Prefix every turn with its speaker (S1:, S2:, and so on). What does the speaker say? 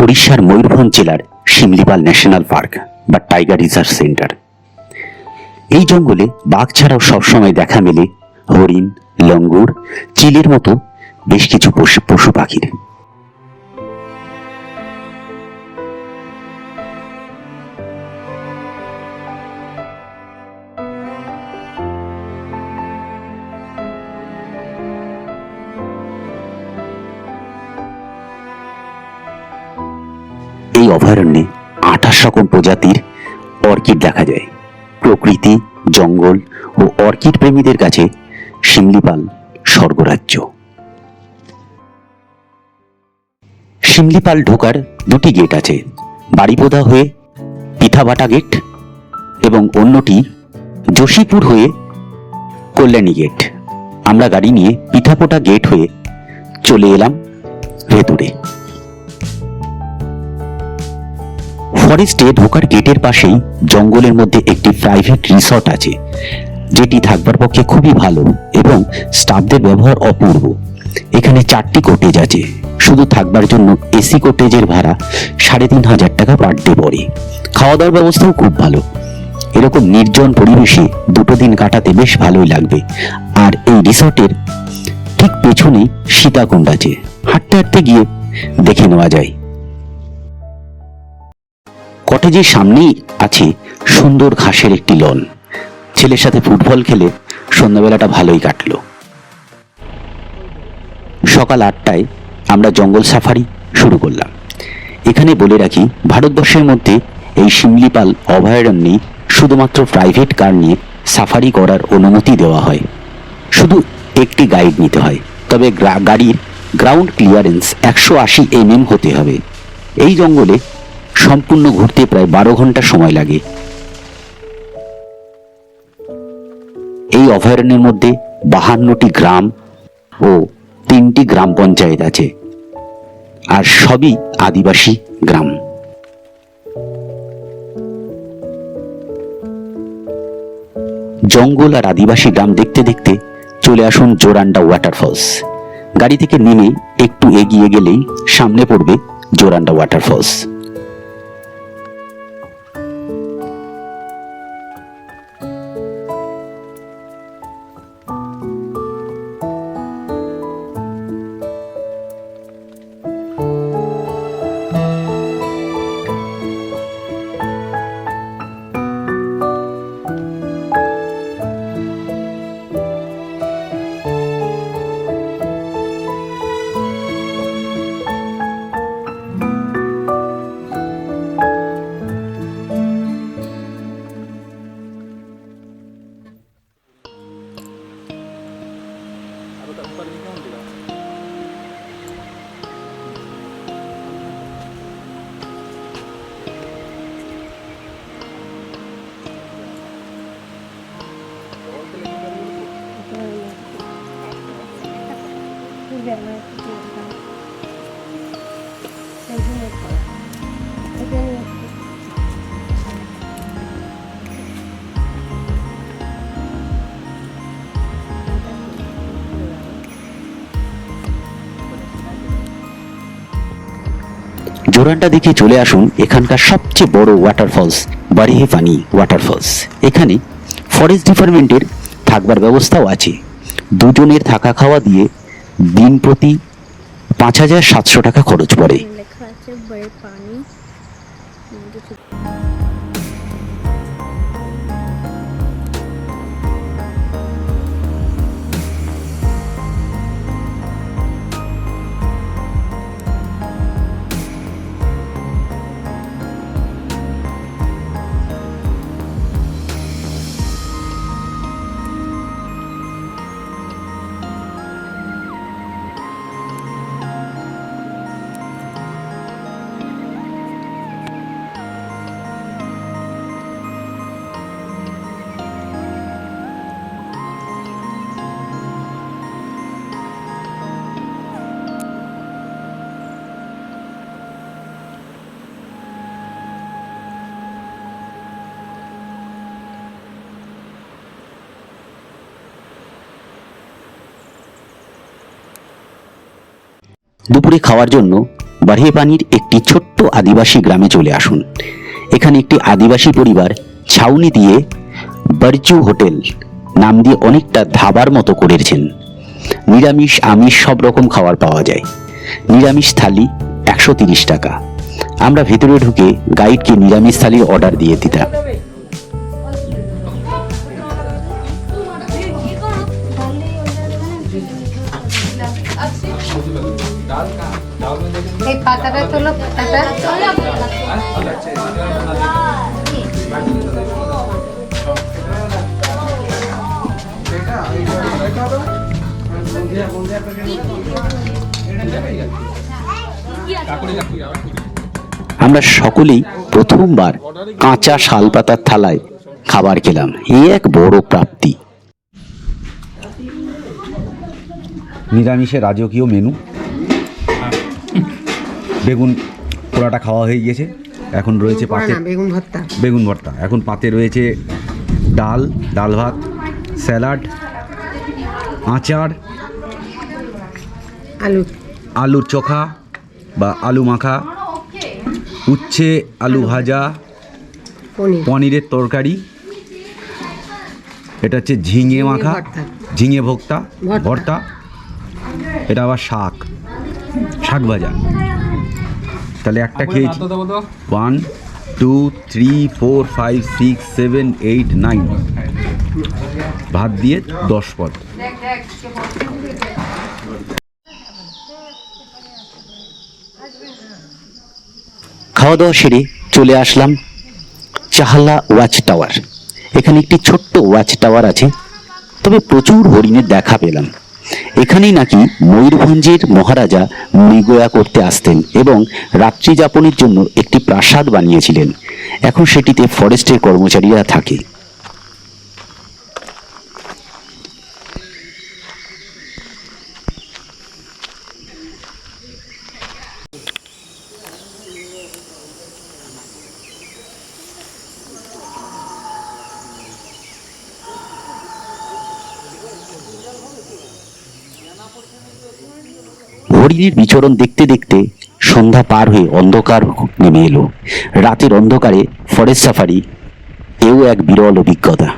S1: উড়িষ্যার ময়ূরভঞ্জ জেলার Similipal national park বা টাইগার রিজার্ভ সেন্টার। এই জঙ্গলে বাঘ ছাড়াও সবসময় দেখা মেলে হরিণ, লঙ্গর, চিলের মতো বেশ কিছু পশু পাখির। এই অভয়ারণ্যে 28 রকম প্রজাতির অর্কিড দেখা যায়। প্রকৃতি, জঙ্গল ও অর্কিড প্রেমীদের কাছে শিমলিপাল স্বর্গরাজ্য। শিমলিপাল ঢোকার দুটি গেট আছে, বাড়িপোদা হয়ে পিঠাভাটা গেট এবং অন্যটি যোশীপুর হয়ে কল্যাণী গেট। আমরা গাড়ি নিয়ে পিঠাপোটা গেট হয়ে চলে এলাম ভেতরে। ফরেস্টে ঢোকার গেটের পাশেই জঙ্গলের মধ্যে একটি প্রাইভেট রিসর্ট আছে, যেটি থাকবার পক্ষে খুবই ভালো এবং স্টাফদের ব্যবহার অপূর্ব। এখানে 4টি কটেজ আছে। শুধু থাকবার জন্য এসি কটেজের ভাড়া 3500 টাকা পার ডে পড়ে। খাওয়া দাওয়ার ব্যবস্থাও খুব ভালো। এরকম নির্জন পরিবেশে 2 দিন কাটাতে বেশ ভালোই লাগবে। আর এই রিসর্টের ঠিক পেছনেই সীতাকুণ্ড আছে, হাঁটতে হাঁটতে গিয়ে দেখে নেওয়া যায়। কটেজের সামনেই আছে সুন্দর ঘাসের একটি লন। ছেলের সাথে ফুটবল খেলে সন্ধ্যাবেলাটা ভালোই কাটলো। সকাল 8টায় আমরা জঙ্গল সাফারি শুরু করলাম। এখানে বলে রাখি, ভারতবর্ষের মধ্যে এই শিমলিপাল অভয়ারণ্যে শুধুমাত্র প্রাইভেট কার নিয়ে সাফারি করার অনুমতি দেওয়া হয়। শুধু একটি গাইড নিতে হয়, তবে গাড়ির গ্রাউন্ড ক্লিয়ারেন্স 180 mm হতে হবে। এই জঙ্গলে সম্পূর্ণ ঘুরতে প্রায় 12 ঘন্টা সময় লাগে। এই অভয়ারণ্যের মধ্যে 52টি গ্রাম ও 3টি গ্রাম পঞ্চায়েত আছে, আর সবই আদিবাসী গ্রাম। জঙ্গল আর আদিবাসী গ্রাম দেখতে দেখতে চলে আসুন জোরান্ডা ওয়াটারফলস। গাড়ি থেকে নেমে একটু এগিয়ে গেলেই সামনে পড়বে জোরান্ডা ওয়াটারফলস। জোরান্ডা দেখে চলে আসুন এখানকার সবচেয়ে বড় ওয়াটারফলস বারিহেপানি ওয়াটারফলস। এখানে ফরেস্ট ডিপার্টমেন্টের থাকবার ব্যবস্থাও আছে। দুজনের থাকা খাওয়া দিয়ে দিন প্রতি 5700 টাকা খরচ পড়ে। দুপুরে খাওয়ার জন্য বারহেপানির একটি ছোট্ট আদিবাসী গ্রামে চলে আসুন। এখানে একটি আদিবাসী পরিবার ছাউনি দিয়ে বারচু হোটেল নাম দিয়ে অনেকটা ধাবার মতো করেছেন। নিরামিষ আমিষ সব রকম খাবার পাওয়া যায়। নিরামিষ থালি 130 টাকা। আমরা ভেতরে ঢুকে গাইডকে নিরামিষ থালির অর্ডার দিয়ে দিতাম।
S2: এই পাতাটা তোলো, পাতাটা
S1: আমরা সকলেই প্রথমবার কাঁচা শালপাতার থালায় খাবার খেলাম। এই এক বড় প্রাপ্তি।
S3: নিরামিষের রাজকীয় মেনু। বেগুন পোড়াটা খাওয়া হয়ে গিয়েছে, এখন রয়েছে পাতে বেগুন ভর্তা। এখন পাতে রয়েছে ডাল ভাত, স্যালাড, আচার, আলুর চোখা বা আলু মাখা, উচ্ছে আলু ভাজা, পনিরের তরকারি, এটা হচ্ছে ঝিঙে মাখা, ঝিঙে ভর্তা, এটা আবার শাক ভাজা। তাহলে একটা খেয়েছি। 1 2 3 4 5 6 7 8 9 ভাত দিয়ে 10 পদ।
S1: খাওয়া দাওয়া সেরে চলে আসলাম চাহালা ওয়াচ টাওয়ার। এখানে একটি ছোট্ট ওয়াচ টাওয়ার আছে, তবে প্রচুর হরিণের দেখা পেলাম। এখানেই নাকি ময়ূরভঞ্জের মহারাজা মৃগয়া করতে আসতেন এবং রাত্রি যাপনের জন্য একটি প্রাসাদ বানিয়েছিলেন। এখন সেটিতে ফরেস্টের কর্মচারীরা থাকে। হরিণের বিচরণ দেখতে দেখতে সন্ধ্যা পার হয়ে অন্ধকার নেমে এলো। রাতের অন্ধকারে ফরেস্ট সাফারি এও এক বিরল অভিজ্ঞতা।